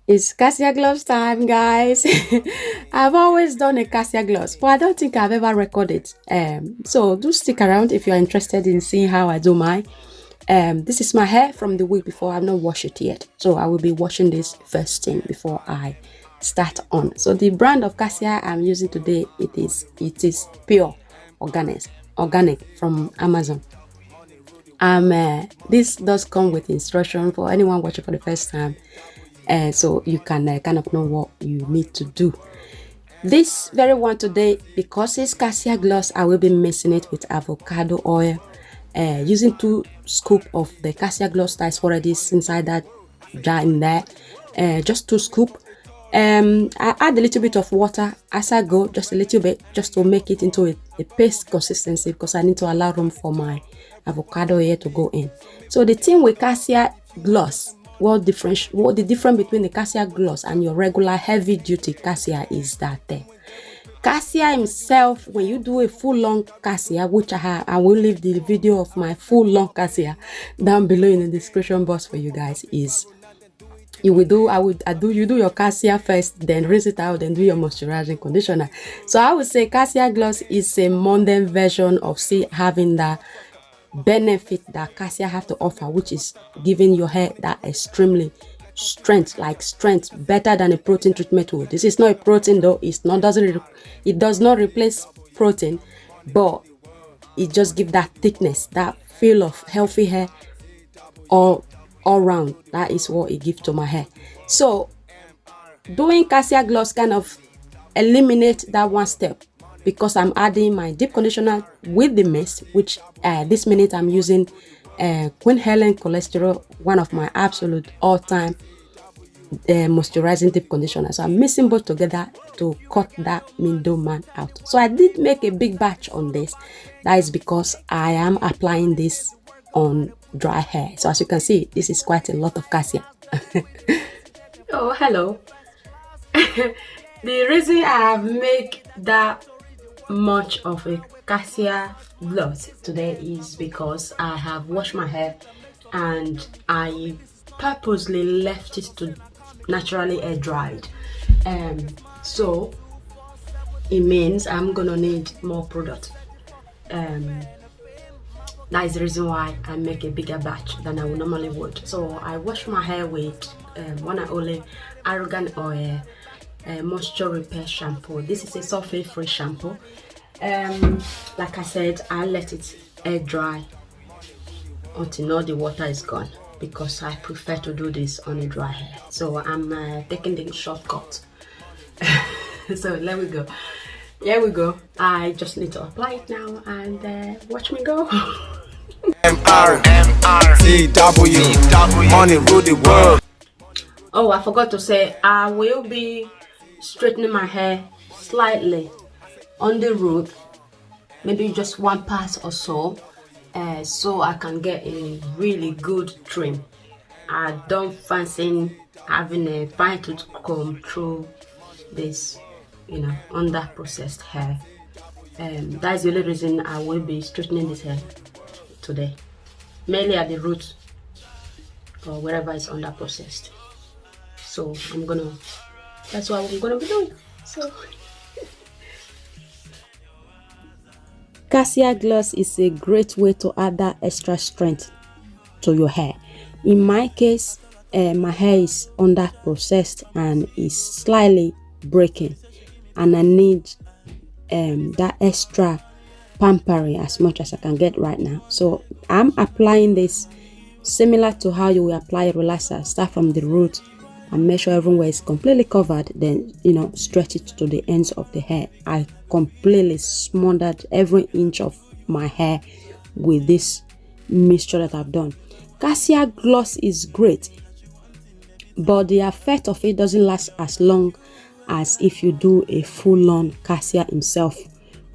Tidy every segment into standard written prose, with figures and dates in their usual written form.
It's Cassia gloss time, guys. I've always done a Cassia gloss, but I don't think I've ever recorded. So do stick around if you're interested in seeing how I do mine. This is my hair from the week before. I've not washed it yet, so I will be washing this first thing before I start on. So the brand of Cassia I'm using today, it is pure organic from Amazon. This does come with instruction for anyone watching for the first time. So you can kind of know what you need to do. This very one today, because it's Cassia gloss, I will be mixing it with avocado oil, using 2 scoops of the Cassia gloss that is already inside that jar in there, just 2 scoops. I add a little bit of water as I go, just a little bit, just to make it into a paste consistency, because I need to allow room for my avocado oil to go in. So the thing with Cassia gloss, what the difference between the Cassia gloss and your regular heavy duty Cassia is that Cassia himself, when you do a full long Cassia, which I will leave the video of my full long Cassia down below in the description box for you guys, is you do your Cassia first, then rinse it out, then do your moisturizing conditioner. So I would say Cassia gloss is a modern version of having that benefit that Cassia have to offer, which is giving your hair that extremely strength better than a protein treatment would. This is not a protein though. It does not replace protein, but it just gives that thickness, that feel of healthy hair all round. That is what it gives to my hair. So doing Cassia gloss kind of eliminate that one step, because I'm adding my deep conditioner with the mist, which this minute I'm using Queen Helene cholesterol, one of my absolute all-time moisturizing deep conditioner. So I'm mixing both together to cut that middleman out. So I did make a big batch on this. That is because I am applying this on dry hair. So as you can see, this is quite a lot of Cassia. Oh, hello. The reason I have made that much of a Cassia gloss today is because I have washed my hair and I purposely left it to naturally air dried. So it means I'm gonna need more product. That is the reason why I make a bigger batch than I would normally would. So I wash my hair with one and only argan oil moisture repair shampoo. This is a sulfate free shampoo. Like I said, I let it air dry until all the water is gone, because I prefer to do this on a dry hair. So I'm taking the shortcut. So there we go. Here we go. I just need to apply it now and watch me go. Money rule the world. Oh, I forgot to say, I will be straightening my hair slightly on the root, maybe just 1 pass or so, so I can get a really good trim. I don't fancy having a fine tooth comb through this, under processed hair. That's the only reason I will be straightening this hair today, mainly at the root or wherever it's under processed. So that's what I'm gonna be doing. So Cassia gloss is a great way to add that extra strength to your hair. In my case, my hair is under processed and is slightly breaking, and I need that extra pampering as much as I can get right now. So I'm applying this similar to how you will apply a relaxer. Start from the root and make sure everywhere is completely covered, then stretch it to the ends of the hair. I completely smothered every inch of my hair with this mixture that I've done. Cassia gloss is great, but the effect of it doesn't last as long as if you do a full-on Cassia himself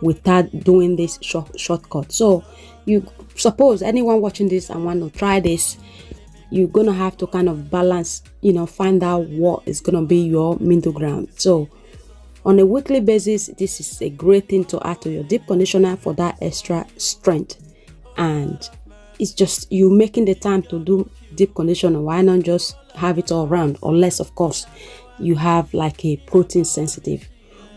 without doing this shortcut. So you suppose anyone watching this and want to try this, you're gonna have to kind of balance, find out what is gonna be your middle ground. So on a weekly basis, this is a great thing to add to your deep conditioner for that extra strength. And it's just you making the time to do deep conditioner. Why not just have it all around, unless of course you have like a protein sensitive.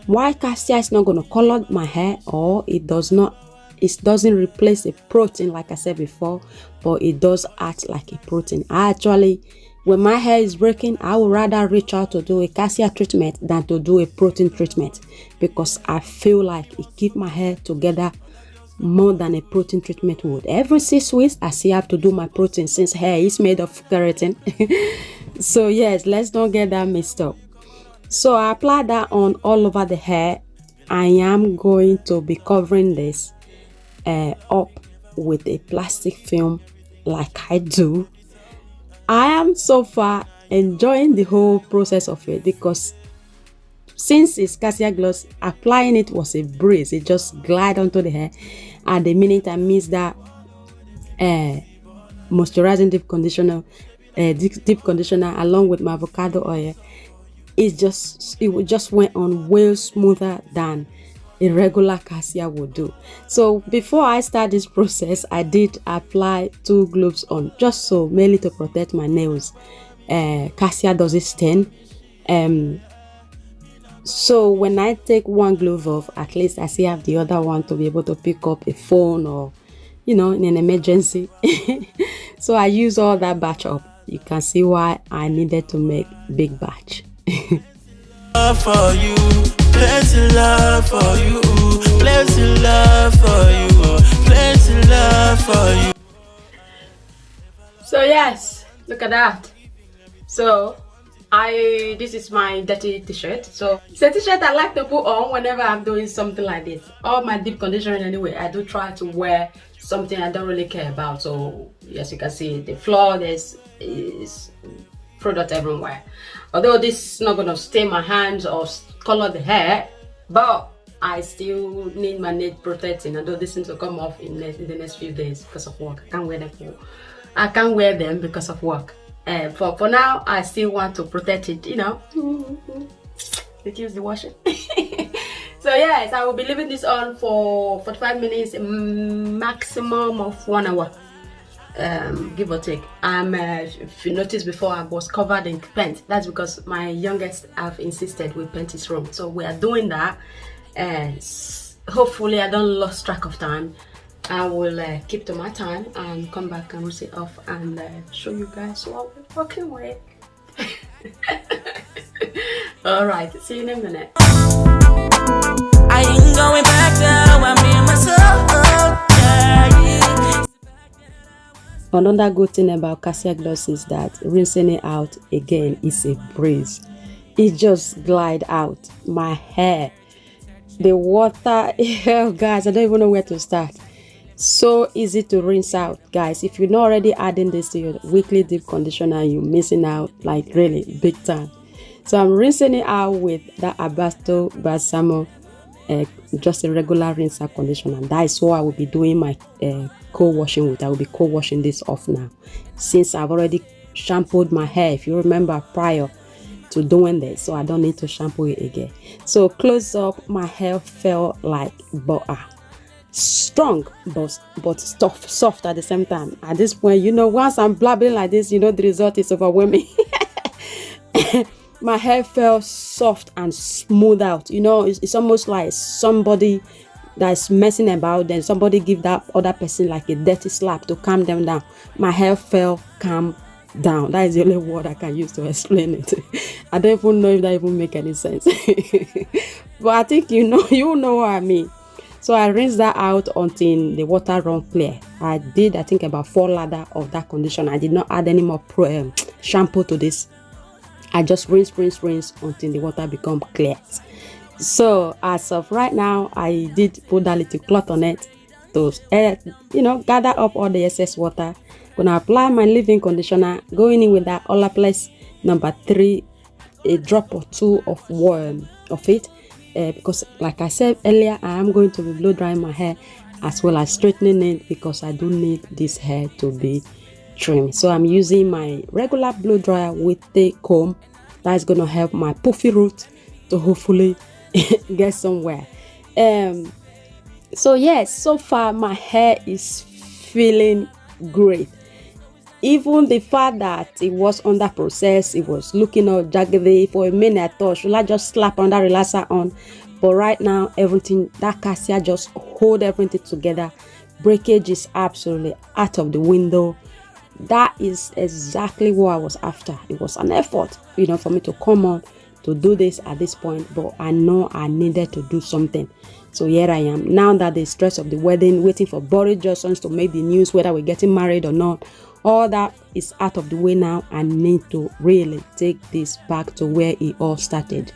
Why cassia is not going to color my hair, or it doesn't replace a protein like I said before, but it does act like a protein. Actually, when my hair is breaking, I would rather reach out to do a cassia treatment than to do a protein treatment, because I feel like it keeps my hair together more than a protein treatment would. Every 6 weeks I still have to do my protein, since hair is made of keratin. So yes, let's not get that mixed up. So I apply that on all over the hair. I am going to be covering this up with a plastic film like I do. I am so far enjoying the whole process of it, because since it's cassia gloss, applying it was a breeze. It just glide onto the hair, and the minute I mix that moisturizing deep conditioner along with my avocado oil, it just went on way smoother than a regular cassia would do. So before I start this process, I did apply 2 gloves on, just so mainly to protect my nails. Cassia doesn't stain. So when I take one glove off, at least I still have the other one to be able to pick up a phone, or in an emergency. So I use all that batch up. You can see why I needed to make big batch. Love for you, plenty love for you, plenty love for you, plenty love for you. So yes, look at that. So this is my dirty t-shirt. So it's a t-shirt I like to put on whenever I'm doing something like this. All my deep conditioning anyway, I do try to wear something I don't really care about. So as you can see, the floor, there's product everywhere. Although this is not going to stain my hands or color the hair, but I still need my nail protecting. Although this needs to come off in the next few days because of work. I can't wear them because of work. For now, I still want to protect it, reduce the washing. So yes, I will be leaving this on for 45 minutes, maximum of 1 hour, give or take. If you noticed before, I was covered in paint. That's because my youngest have insisted we paint his room. So we are doing that. Hopefully I don't lose track of time. I will keep to my time and come back and rinse it off and show you guys what we're working with. Alright, see you in a minute. I ain't going back now, I'm in myself. Yeah. Another good thing about cassia gloss is that rinsing it out again is a breeze. It just glide out my hair. The water, oh guys, I don't even know where to start. So easy to rinse out, guys. If you're not already adding this to your weekly deep conditioner, you're missing out, like really big time. So I'm rinsing it out with that Alberto basamo, just a regular rinser conditioner. And that is what I will be doing my co-washing with. I will be co-washing this off now, since I've already shampooed my hair, if you remember, prior to doing this, so I don't need to shampoo it again. So close up, my hair felt like butter. Strong but soft at the same time. At this point, once I'm blabbering like this, the result is overwhelming. My hair felt soft and smooth out. It's almost like somebody that's messing about, then somebody give that other person like a dirty slap to calm them down. My hair felt calm down. That is the only word I can use to explain it. I don't even know if that even make any sense. But I think you know what I mean. So I rinsed that out until the water run clear. I think about 4 ladder of that conditioner. I did not add any more shampoo to this. I just rinse until the water become clear. So as of right now, I did put that little cloth on it to gather up all the excess water. Gonna apply my leave-in conditioner, going in with that OLAPLEX number 3, a drop or 2 of it. Because like I said earlier, I am going to be blow drying my hair as well as straightening it, because I do need this hair to be trimmed. So I'm using my regular blow dryer with the comb. That is going to help my puffy root to hopefully get somewhere. So yes, so far my hair is feeling great. Even the fact that it was under process, it was looking all jaggedy. For a minute I thought, should I just slap under relaxer on? But right now, everything, that Cassia just hold everything together. Breakage is absolutely out of the window. That is exactly what I was after. It was an effort, for me to come on to do this at this point, but I know I needed to do something. So here I am. Now that the stress of the wedding, waiting for Boris Johnson's to make the news whether we're getting married or not, all that is out of the way now. I need to really take this back to where it all started.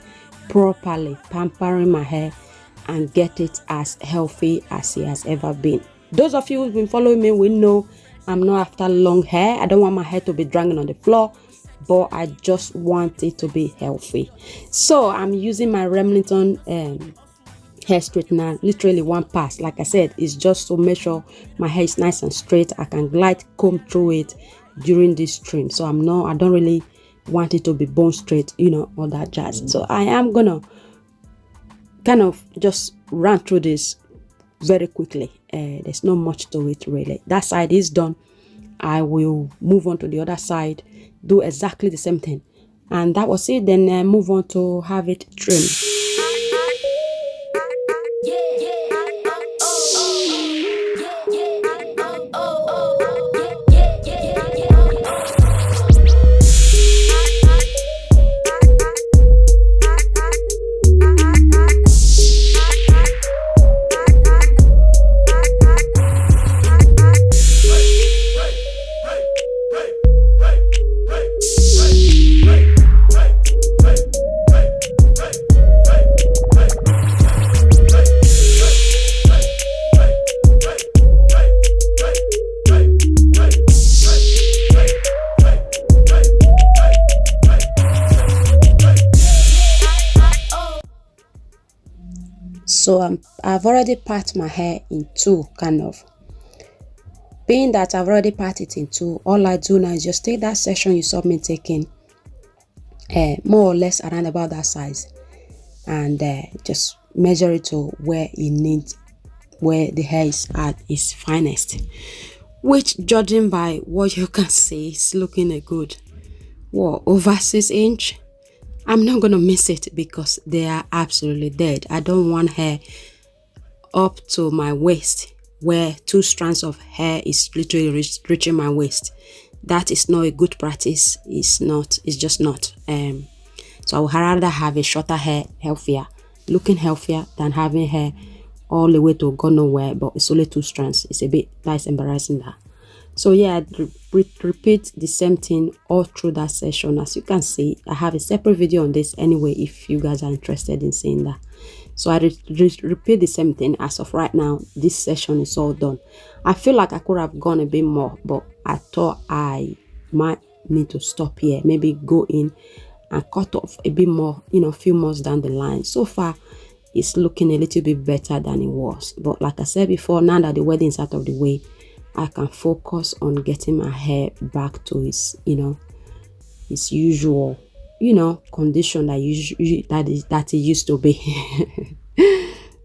Properly pampering my hair and get it as healthy as it has ever been. Those of you who've been following me will know I'm not after long hair. I don't want my hair to be dragging on the floor, but I just want it to be healthy. So I'm using my Remington hair straightener, literally one pass. Like I said, it's just to make sure my hair is nice and straight. I can glide comb through it during this trim. So I don't really want it to be bone straight, all that jazz. So I am gonna kind of just run through this very quickly. There's not much to it really. That side is done. I will move on to the other side, do exactly the same thing, and that was it. Then move on to have it trimmed. So I've already parted my hair in two, kind of. Being that I've already parted it in two, all I do now is just take that section you saw me taking, more or less around about that size, and just measure it to where it needs, where the hair is at its finest. Which, judging by what you can see, is looking a good, over 6 inch. I'm not gonna miss it because they are absolutely dead. I don't want hair up to my waist where 2 strands of hair is literally reaching my waist. That is not a good practice. It's just not. So I would rather have a shorter hair, looking healthier, than having hair all the way to go nowhere, but it's only 2 strands. That's embarrassing that. So yeah, I repeat the same thing all through that session. As you can see, I have a separate video on this anyway if you guys are interested in seeing that. So I repeat the same thing. As of right now, this session is all done. I feel like I could have gone a bit more, but I thought I might need to stop here, maybe go in and cut off a bit more, a few months down the line. So far it's looking a little bit better than it was, but like I said before, now that the wedding is out of the way, I can focus on getting my hair back to its its usual condition that it used to be.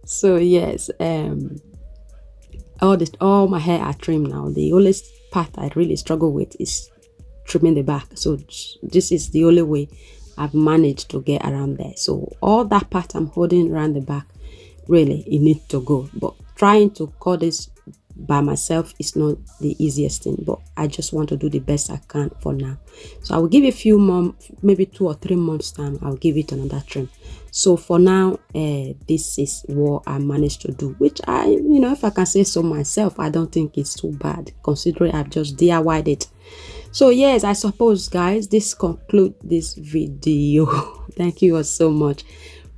So yes, all my hair are trimmed now. The only part I really struggle with is trimming the back. So this is the only way I've managed to get around there. So all that part I'm holding around the back, really it needs to go. But trying to cut this by myself is not the easiest thing, but I just want to do the best I can for now. So I will give it a few more, maybe 2 or 3 months time, I'll give it another trim. So for now, this is what I managed to do, which if I can say so myself, I don't think it's too bad considering I've just DIY'd it. So yes, I suppose guys, this concludes this video. Thank you all so much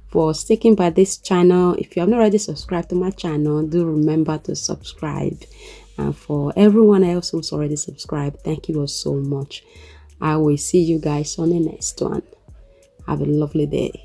for sticking by this channel. If you have not already subscribed to my channel, do remember to subscribe. And for everyone else who's already subscribed, thank you all so much. I will see you guys on the next one. Have a lovely day.